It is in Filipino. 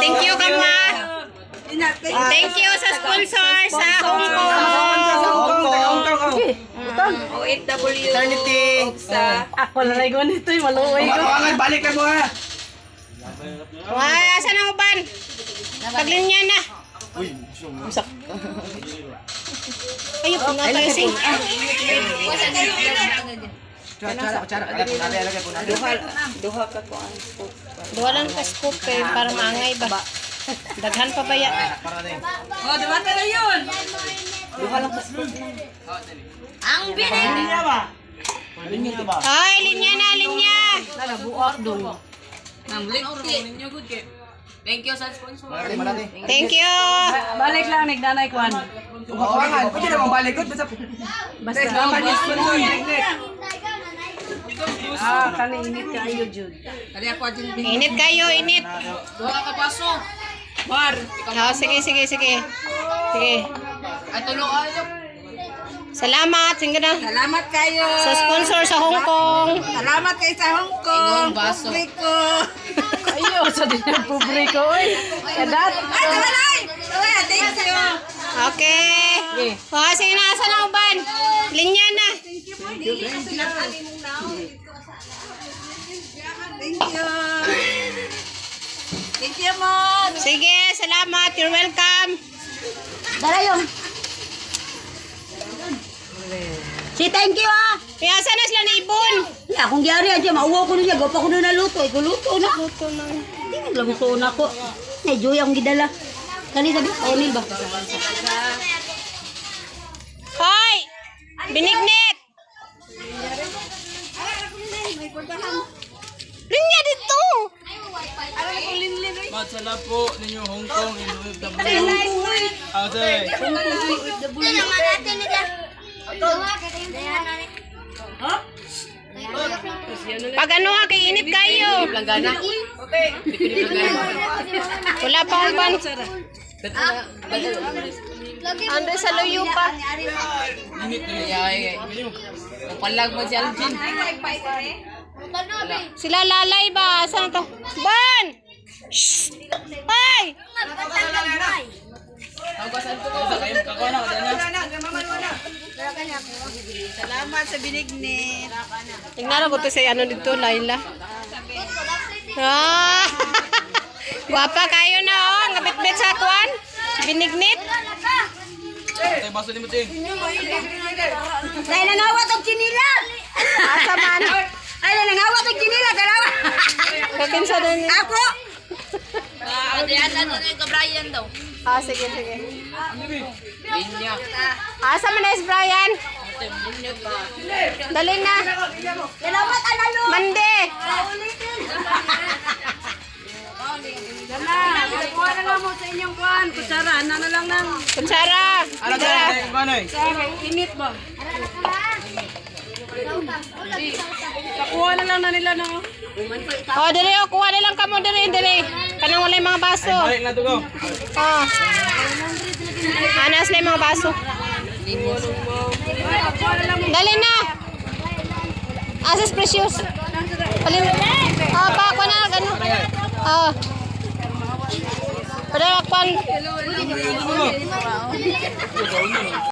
Thank you ka ma. Thank you sa sponsor sa Hong Kong. OFW. Eternity. Sa Ako lalay ko nito, maluway ko. Balik ka mo ha. Wala, asan ang uban? Paglinya na. Ayun, po na tayo sing. duha ka ko ang scoop. Duwa lang ka scoop kay para maangay ba? Daghan pa ba yan? Oh, diba na yun? Duha lang ka scoop na. Ang binig! Linya ba? Ay, linya na, linya. Nalabuak dong. Ang lipti. Thank you sa sponsor. Malati. Thank you. Balik lang, nagnanay kuhan. Umakangan. Pwede na mong balik. Basta. Kani-init ka ayo, Jude. Kali ako din. Init kayo, init. Duha ka paso. Bar. Oh, sige. Sige. Ay, tulong ayo. Salamat, sige na. Salamat kayo. Sa sponsor sa Hong Kong. Salamat kayo sa Hong Kong. Publiko. Ayo, sa din ang publiko, oy. Kadat. Ay, tagalay! Thank you. Okay. Oh, sige na, asan ang uban? Linya na. Thank you. Thank you, Mom. Sige, salamat. You're welcome. Dala yung. Si thank you ah. Kaya saan na sila na ibon? Ya, kung gyari aja mauwa ko niya, gopa ko na naluto, ay kuluto na. Luto na. Hindi lang gusto na ko. Ay, joy akong gidala. Kani sabi, onil ba? Hoy! Binignit! Linya dito! Matsala po ninyo Hong Kong in OFW. Ate. Pag ano ha, kay init kayo. Langgana. Wala pa uban. Andre sa luyo pa. Palag mo si Alvin. Sila lalay ba? Saan to? Ban! Shhh! Ay! Salamat sa binignit. Tingnan ko to sa ano dito, Laila. Ah! Guwapa kayo na oh, ngabit-bit sa kwan. Binignit. Tay baso ni mo ting. Dahil nangawat og chinila. Asa man. Ay, nangawat og chinila, dalawa. Kakinsa din. Ako. Adriana na yung ka-Brian daw. Ah, sige. Linya. Asa man na is Brian? Linya ba? Dali na. Salamat analo. Mande. Dala, kuha na lang mo sa inyong kuhan. Kutsara, ano na lang ng Kutsara. Ano ka? Kanoy? init ba? Kuha na lang na nila ng... Oh, dali oh, kuha na lang kamo dali. Kanang wala yung mga baso. Balik na to go. Oh. Anas na yung mga baso. Dali na. Asas precious. Palin. Oh, pa ako na ganun. Oh. Pero akwan.